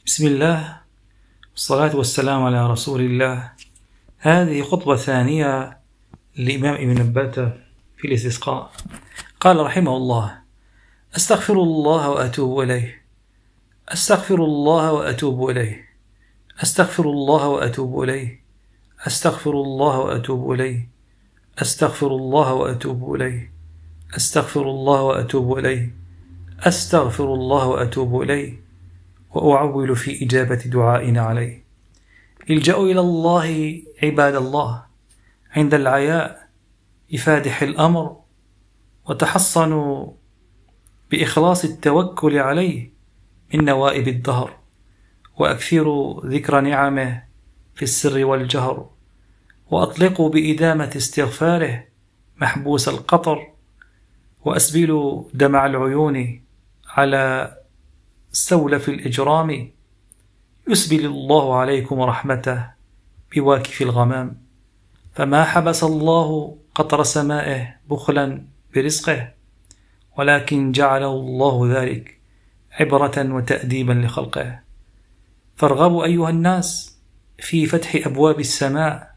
بسم الله والصلاة والسلام على رسول الله. هذه خطبة ثانية للإمام ابن بطة في الاستسقاء. قال رحمه الله: أستغفر الله وأتوب إليه، أستغفر الله وأتوب إليه، أستغفر الله وأتوب إليه، أستغفر الله وأتوب إليه، أستغفر الله وأتوب إليه، أستغفر الله وأتوب إليه، أستغفر الله وأتوب إليه، وأعول في إجابة دعائنا عليه. الجأوا إلى الله عباد الله عند العياء بفادح الأمر، وتحصنوا بإخلاص التوكل عليه من نوائب الدهر، وأكثروا ذكر نعمه في السر والجهر، وأطلقوا بإدامة استغفاره محبوس القطر، وأسبلوا دمع العيون على سولف الإجرام، يسبل الله عليكم رحمته بواكف الغمام، فما حبس الله قطر سمائه بخلا برزقه، ولكن جعله الله ذلك عبرة وتأديبا لخلقه. فارغبوا أيها الناس في فتح أبواب السماء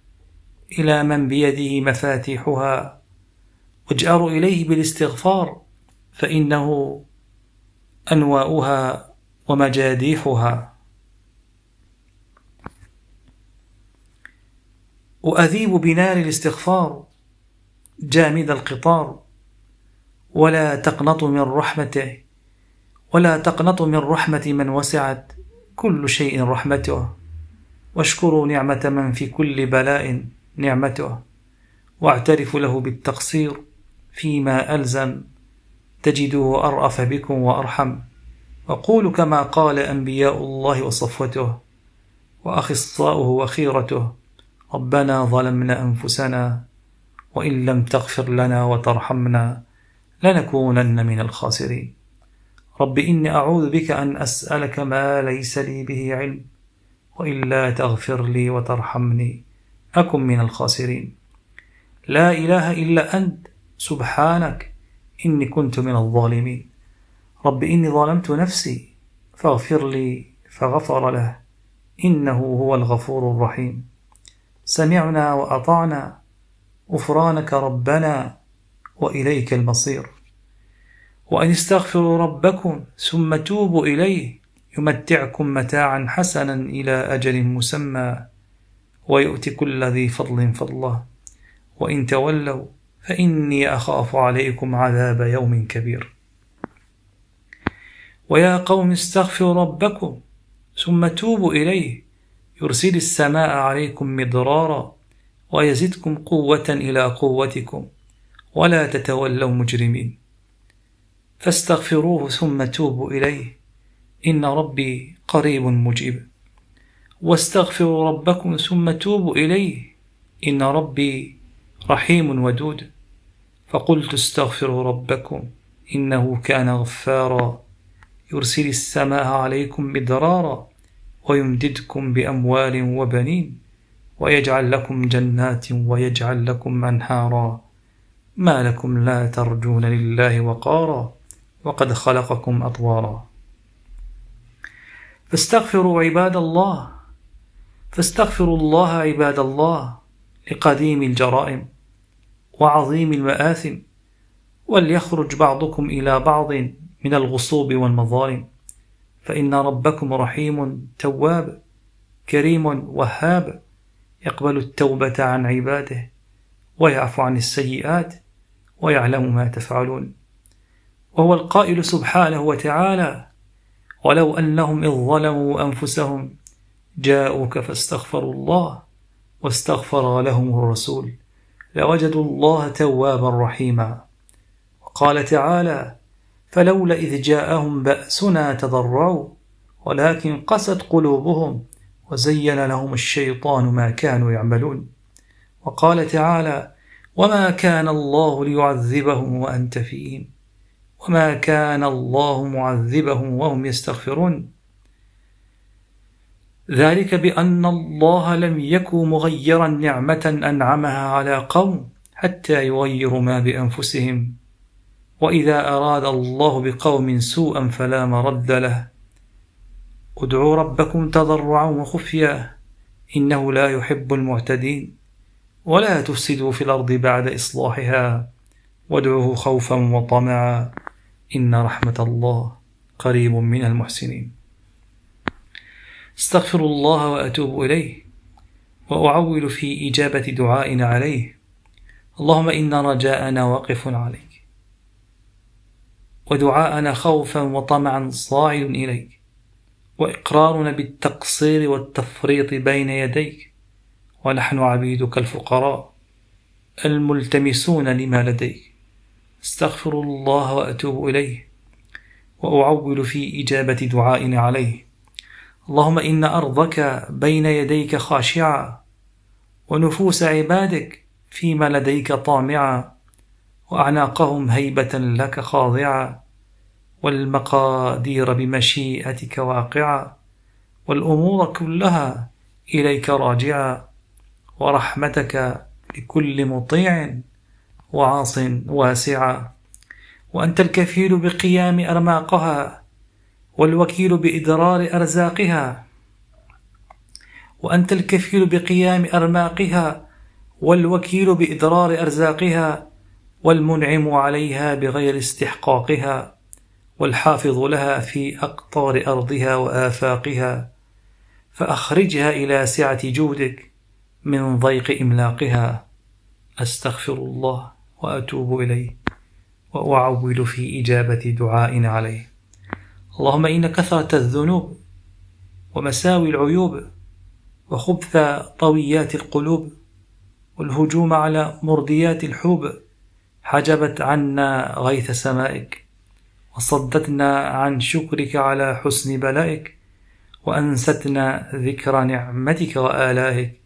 إلى من بيده مفاتيحها، واجأروا إليه بالاستغفار، فإنه أنواؤها ومجاديحها. وأذيب بنار الاستغفار جامد القطار، ولا تقنطوا من رحمته، ولا تقنطوا من رحمة من وسعت كل شيء رحمته، واشكروا نعمة من في كل بلاء نعمته، واعترفوا له بالتقصير فيما ألزم، تجدوه أرأف بكم وأرحم، وقولوا كما قال أنبياء الله وصفوته وأخصاؤه وخيرته: ربنا ظلمنا أنفسنا وإن لم تغفر لنا وترحمنا لنكونن من الخاسرين. رب إني أعوذ بك أن أسألك ما ليس لي به علم، وإلا تغفر لي وترحمني أكن من الخاسرين. لا إله إلا أنت سبحانك إني كنت من الظالمين. رب إني ظلمت نفسي فاغفر لي فغفر له إنه هو الغفور الرحيم. سمعنا وأطعنا غفرانك ربنا وإليك المصير. وأن استغفروا ربكم ثم توبوا إليه يمتعكم متاعا حسنا إلى أجل مسمى، ويؤتي كل ذي فضل فضله، وإن تولوا فإني أخاف عليكم عذاب يوم كبير. ويا قوم استغفروا ربكم ثم توبوا إليه يرسل السماء عليكم مدرارا، ويزدكم قوة إلى قوتكم، ولا تتولوا مجرمين. فاستغفروه ثم توبوا إليه إن ربي قريب مجيب. واستغفروا ربكم ثم توبوا إليه إن ربي رحيم ودود. فقلت استغفروا ربكم إنه كان غفارا يرسل السماء عليكم مدرارا، ويمددكم بأموال وبنين، ويجعل لكم جنات ويجعل لكم أنهارا، ما لكم لا ترجون لله وقارا وقد خلقكم أطوارا. فاستغفروا عباد الله، فاستغفروا الله عباد الله لقديم الجرائم وعظيم المآثم، وليخرج بعضكم إلى بعض من الغصوب والمظالم، فإن ربكم رحيم تواب كريم وهاب، يقبل التوبة عن عباده ويعفو عن السيئات ويعلم ما تفعلون. وهو القائل سبحانه وتعالى: ولو أنهم إذ ظلموا أنفسهم جاءوك فاستغفروا الله واستغفر لهم الرسول لوجدوا الله توابا رحيما. وقال تعالى: فلولا إذ جاءهم بأسنا تضرعوا ولكن قست قلوبهم وزين لهم الشيطان ما كانوا يعملون. وقال تعالى: وما كان الله ليعذبهم وأنت فيهم وما كان الله معذبهم وهم يستغفرون، ذلك بأن الله لم يكن مغيرا نعمة أنعمها على قوم حتى يغيروا ما بأنفسهم، وإذا أراد الله بقوم سوءا فلا مرد له، ادعوا ربكم تضرعا وخفيا إنه لا يحب المعتدين ولا تفسدوا في الأرض بعد إصلاحها وادعوه خوفا وطمعا إن رحمة الله قريب من المحسنين. استغفر الله وأتوب إليه وأعول في إجابة دعائنا عليه. اللهم إن رجاءنا واقف عليك ودعاءنا خوفا وطمعا صاعد إليك وإقرارنا بالتقصير والتفريط بين يديك ونحن عبيدك الفقراء الملتمسون لما لديك. استغفر الله وأتوب إليه وأعول في إجابة دعائنا عليه. اللهم إن أرضك بين يديك خاشعة ونفوس عبادك فيما لديك طامعة وأعناقهم هيبة لك خاضعة والمقادير بمشيئتك واقعة والأمور كلها إليك راجعة ورحمتك لكل مطيع وعاص واسعة وأنت الكفيل بقيام أرماقها والوكيل بإدرار أرزاقها وأنت الكفيل بقيام أرماقها والوكيل بإدرار أرزاقها والمنعم عليها بغير استحقاقها والحافظ لها في أقطار أرضها وآفاقها فأخرجها إلى سعة جودك من ضيق إملاقها. أستغفر الله وأتوب إليه وأعول في إجابة دعائنا عليه. اللهم إن كثرة الذنوب ومساوي العيوب وخبث طويات القلوب والهجوم على مرضيات الحوب حجبت عنا غيث سمائك وصدتنا عن شكرك على حسن بلائك وأنستنا ذكر نعمتك وآلائك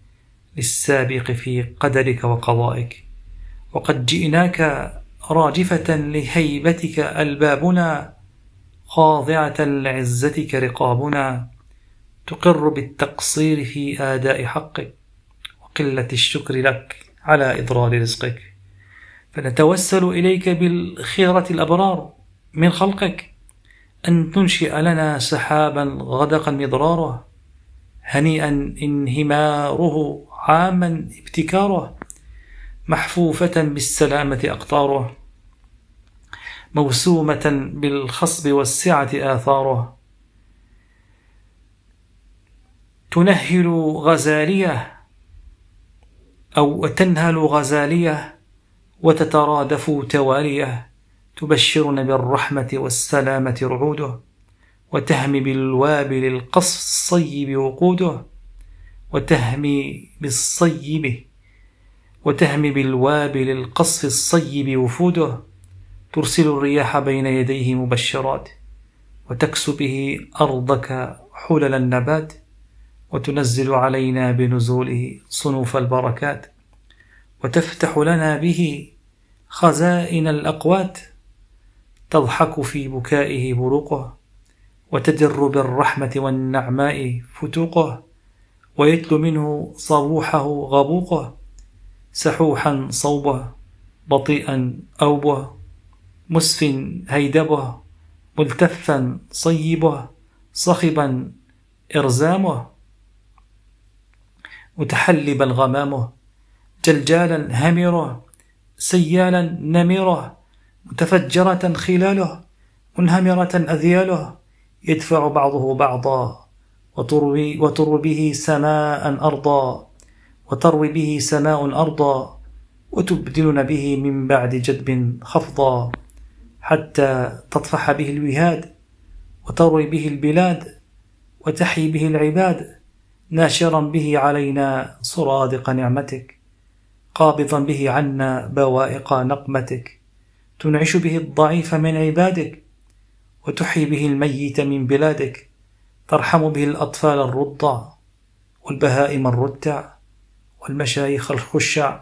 للسابق في قدرك وقضائك. وقد جئناك راجفة لهيبتك ألبابنا خاضعة لعزتك رقابنا تقر بالتقصير في آداء حقك وقلة الشكر لك على إضرار رزقك فنتوسل إليك بالخيرة الأبرار من خلقك أن تنشئ لنا سحابا غدقا مضراره هنيئا انهماره عاما ابتكاره محفوفة بالسلامة أقطاره موسومة بالخصب والسعة آثاره تنهل غزالية أو تنهل غزالية وتترادف توالية تبشرنا بالرحمة والسلامة رعوده وتهمي بالوابل القصف الصيب وقوده وتهمي بالوابل القصف الصيب وفوده ترسل الرياح بين يديه مبشرات وتكس به أرضك حلل النبات وتنزل علينا بنزوله صنوف البركات وتفتح لنا به خزائن الأقوات تضحك في بكائه بروقه وتدر بالرحمة والنعماء فتوقه ويتلو منه صبوحه غبوقه سحوحا صوبه بطيئا أوبه مسف هيدبه ملتفا صيبه صخبا إرزامه متحلبا غمامه جلجالا همره سيالا نمره متفجرة خلاله منهمرة أذياله يدفع بعضه بعضا وتروي به سماء أرضا وتبدلن به من بعد جدب خفضا حتى تطفح به الوهاد وتروي به البلاد وتحيي به العباد ناشرا به علينا صرادق نعمتك قابضا به عنا بوائق نقمتك تنعش به الضعيف من عبادك وتحيي به الميت من بلادك ترحم به الأطفال الرضع والبهائم الرتع والمشايخ الخشع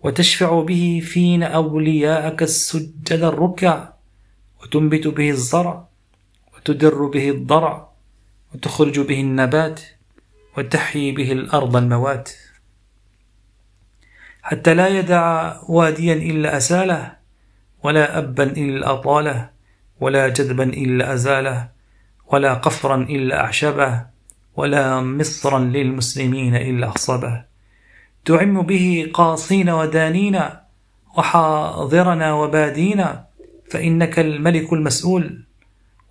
وتشفع به فينا أولياءك السجد الركع وتنبت به الزرع وتدر به الضرع وتخرج به النبات وتحيي به الأرض الموات حتى لا يدع واديا إلا أساله ولا أبا إلا أطاله ولا جدبا إلا أزاله ولا قفرا إلا أعشبه، ولا مصرا للمسلمين إلا أخصبه. تعم به قاصين ودانينا، وحاضرنا وبادينا، فإنك الملك المسؤول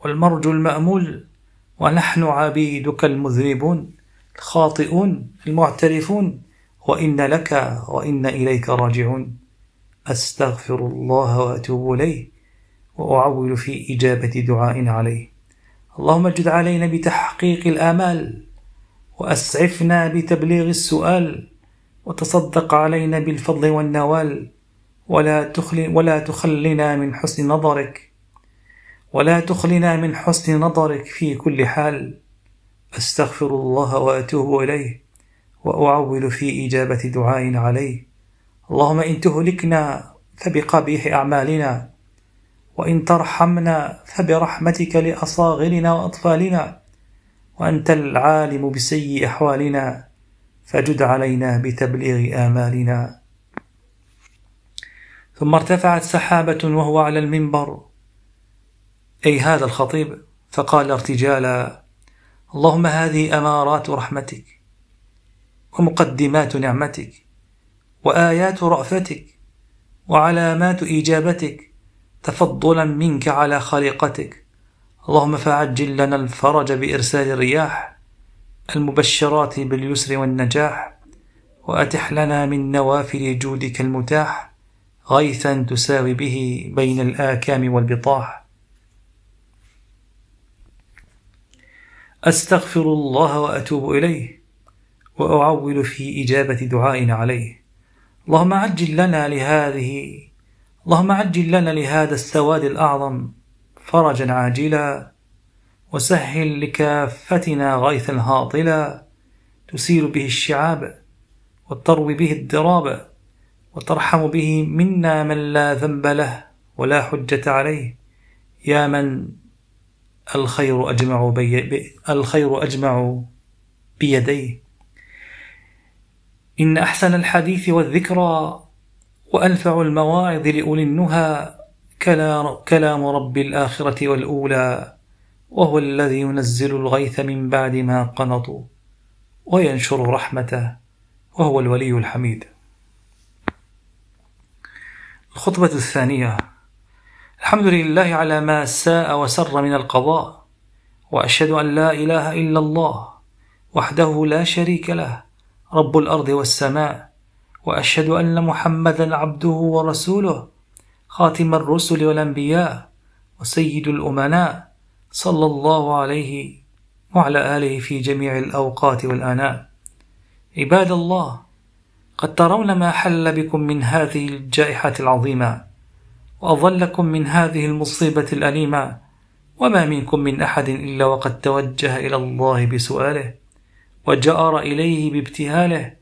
والمرجو المأمول، ونحن عبيدك المذنبون الخاطئون المعترفون، وإن لك وإن إليك راجعون. أستغفر الله وأتوب إليه، وأعول في إجابة دعاء عليه. اللهم اجد علينا بتحقيق الآمال، وأسعفنا بتبليغ السؤال، وتصدق علينا بالفضل والنوال، ولا تخلنا من حسن نظرك، ولا تخلنا من حسن نظرك في كل حال. أستغفر الله وأتوب إليه، وأعول في إجابة دعاء عليه. اللهم إن تهلكنا فبقبيح أعمالنا، وإن ترحمنا فبرحمتك لأصاغرنا وأطفالنا، وأنت العالم بسيء أحوالنا، فجد علينا بتبليغ آمالنا. ثم ارتفعت سحابة وهو على المنبر، أي هذا الخطيب، فقال ارتجالا: اللهم هذه أمارات رحمتك، ومقدمات نعمتك، وآيات رأفتك، وعلامات إجابتك، تفضلا منك على خليقتك. اللهم فعجل لنا الفرج بإرسال الرياح المبشرات باليسر والنجاح، وأتح لنا من نوافل جودك المتاح غيثا تساوي به بين الآكام والبطاح. أستغفر الله وأتوب إليه، وأعول في إجابة دعاء عليه. اللهم عجل لنا لهذا السواد الأعظم فرجا عاجلا، وسهل لكافتنا غيثا هاطلا، تسير به الشعاب، وتروي به الضراب، وترحم به منا من لا ذنب له ولا حجة عليه، يا من الخير أجمع بيديه. إن أحسن الحديث والذكرى وأنفع المواعظ لأولي النهى كلام رب الآخرة والأولى، وهو الذي ينزل الغيث من بعد ما قنطوا وينشر رحمته، وهو الولي الحميد. الخطبة الثانية. الحمد لله على ما ساء وسر من القضاء، وأشهد أن لا إله إلا الله وحده لا شريك له رب الأرض والسماء، وأشهد أن محمدا عبده ورسوله خاتم الرسل والأنبياء وسيد الأمناء، صلى الله عليه وعلى آله في جميع الأوقات والآناء. عباد الله، قد ترون ما حل بكم من هذه الجائحة العظيمة، وأظلكم من هذه المصيبة الأليمة، وما منكم من أحد إلا وقد توجه إلى الله بسؤاله، وجأر إليه بابتهاله.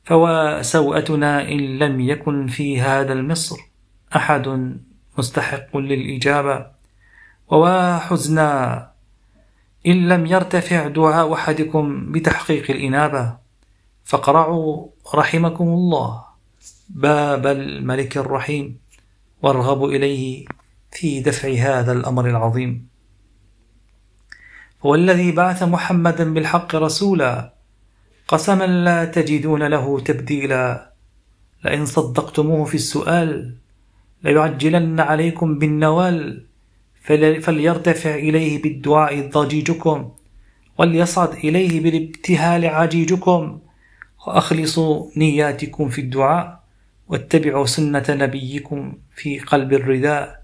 فوسوءتنا إن لم يكن في هذا المصر أحد مستحق للإجابة، وحزنا إن لم يرتفع دعاء أحدكم بتحقيق الإنابة. فاقرعوا رحمكم الله باب الملك الرحيم، وارغبوا إليه في دفع هذا الأمر العظيم. هو الذي بعث محمدا بالحق رسولا، قسما لا تجدون له تبديلا، لئن صدقتموه في السؤال ليعجلن عليكم بالنوال، فليرتفع إليه بالدعاء ضجيجكم، وليصعد إليه بالابتهال عجيجكم، وأخلصوا نياتكم في الدعاء، واتبعوا سنة نبيكم في قلب الرداء.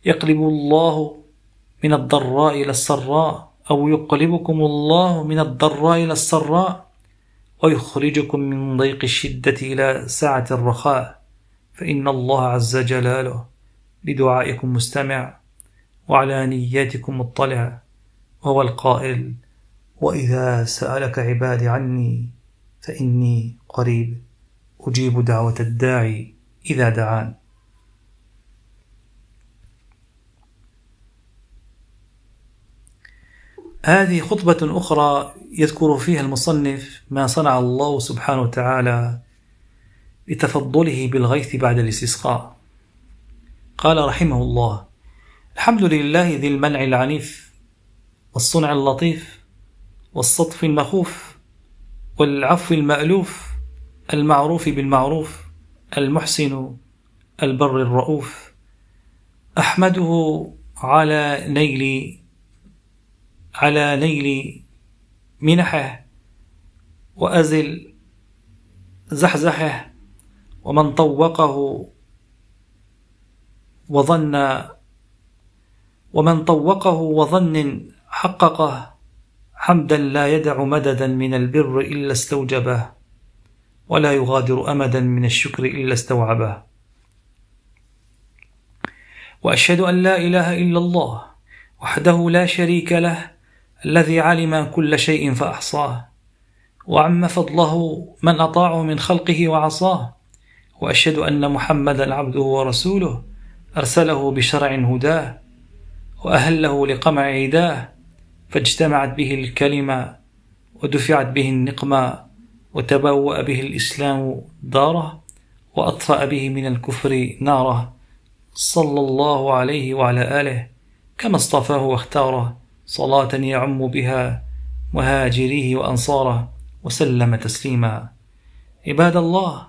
يقلب الله من الضراء إلى السراء، أو يقلبكم الله من الضراء إلى السراء، ويخرجكم من ضيق الشدة إلى سعة الرخاء، فإن الله عز جلاله بدعائكم مستمع، وعلى نياتكم مطلع، وهو القائل: وإذا سألك عبادي عني فإني قريب أجيب دعوة الداعي إذا دعان. هذه خطبة أخرى يذكر فيها المصنف ما صنع الله سبحانه وتعالى بتفضله بالغيث بعد الاستسقاء. قال رحمه الله: الحمد لله ذي المنع العنيف والصنع اللطيف والصطف المخوف والعفو المألوف المعروف بالمعروف المحسن البر الرؤوف. أحمده على نيل منحه وأزل زحزحه، ومن طوقه وظن حققه، حمدا لا يدع مددا من البر إلا استوجبه، ولا يغادر أمدا من الشكر إلا استوعبه. وأشهد أن لا إله إلا الله وحده لا شريك له، الذي علم كل شيء فأحصاه، وعم فضله من أطاعه من خلقه وعصاه. وأشهد أن محمدا عبده ورسوله، أرسله بشرع هداه وأهله لقمع عداه، فاجتمعت به الكلمة ودفعت به النقمة، وتبوأ به الإسلام داره، وأطفأ به من الكفر ناره، صلى الله عليه وعلى آله كما اصطفاه واختاره، صلاة يعم بها مهاجريه وأنصاره، وسلم تسليما. عباد الله،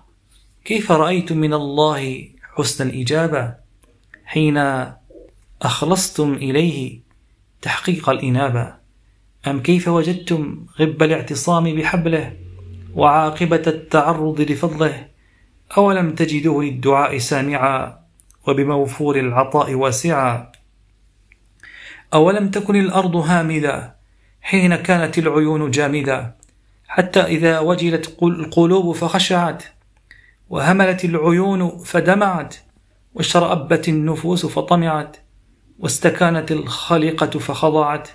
كيف رأيتم من الله حسن الإجابة حين أخلصتم إليه تحقيق الإنابة؟ أم كيف وجدتم غب الاعتصام بحبله وعاقبة التعرض لفضله؟ أولم تجدوه للدعاء سامعا وبموفور العطاء واسعا؟ أولم تكن الأرض هامدة حين كانت العيون جامدة، حتى إذا وجلت القلوب فخشعت، وهملت العيون فدمعت، واشرأبت النفوس فطمعت، واستكانت الخليقة فخضعت،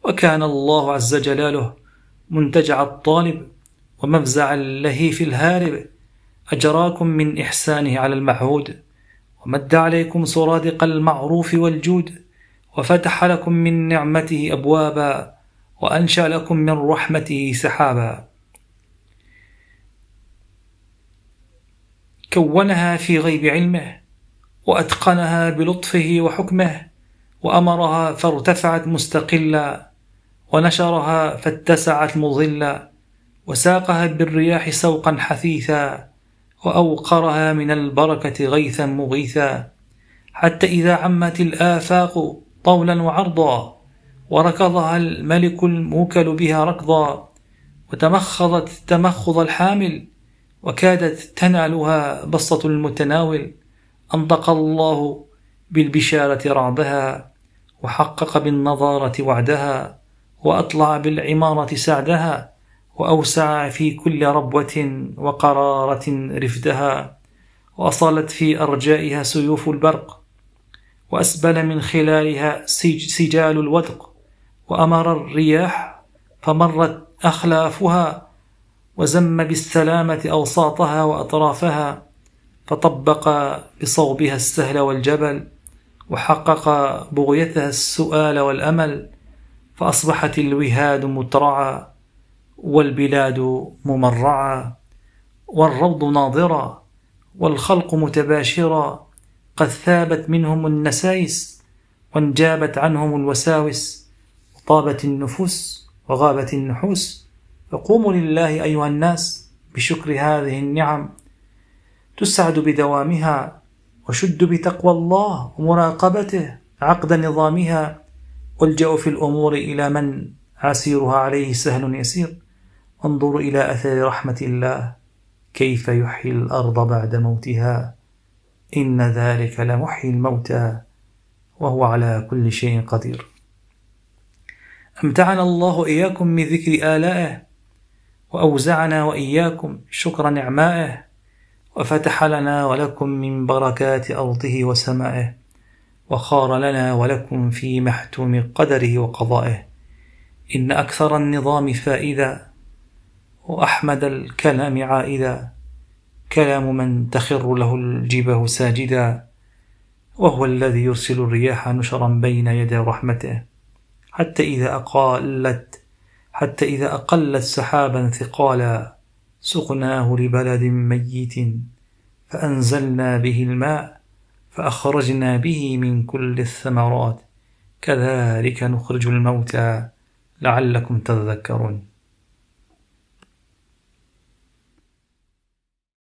وكان الله عز جلاله منتجع الطالب ومفزع اللهيف الهارب، أجراكم من إحسانه على المعهود، ومد عليكم سرادق المعروف والجود، وفتح لكم من نعمته أبوابا، وأنشأ لكم من رحمته سحابا، كونها في غيب علمه، وأتقنها بلطفه وحكمه، وأمرها فارتفعت مستقلا، ونشرها فاتسعت مظلا، وساقها بالرياح سوقا حثيثا، وأوقرها من البركة غيثا مغيثا، حتى إذا عمت الآفاق طولا وعرضا، وركضها الملك الموكل بها ركضا، وتمخضت تمخض الحامل، وكادت تنالها بسطة المتناول، أنطق الله بالبشارة رعدها، وحقق بالنظارة وعدها، وأطلع بالعمارة سعدها، وأوسع في كل ربوة وقرارة رفدها، وأصلت في أرجائها سيوف البرق، وأسبل من خلالها سجال الودق، وأمر الرياح فمرت أخلافها، وزم بالسلامة أوساطها وأطرافها، فطبق بصوبها السهل والجبل، وحقق بغيتها السؤال والأمل، فأصبحت الوهاد مترعا، والبلاد ممرعا، والروض ناظرا، والخلق متباشرا، قد ثابت منهم النسائس، وانجابت عنهم الوساوس، وطابت النفوس وغابت النحوس. فقوموا لله أيها الناس بشكر هذه النعم، تسعد بدوامها، وشدوا بتقوى الله ومراقبته عقد نظامها، والجأوا في الأمور إلى من عسيرها عليه سهل يسير، وانظروا إلى أثر رحمة الله كيف يحيي الأرض بعد موتها، إن ذلك لمحيي الموتى وهو على كل شيء قدير. أمتعنا الله إياكم من ذكر آلائه، وأوزعنا وإياكم شكر نعمائه، وفتح لنا ولكم من بركات أرضه وسمائه، وخار لنا ولكم في محتوم قدره وقضائه. إن أكثر النظام فائدة، وأحمد الكلام عائدا، كلام من تخر له الجباه ساجدا، وهو الذي يرسل الرياح نشرا بين يدي رحمته، حتى إذا أقلت سحابا ثقالا، سقناه لبلد ميت، فأنزلنا به الماء، فأخرجنا به من كل الثمرات، كذلك نخرج الموتى لعلكم تذكرون.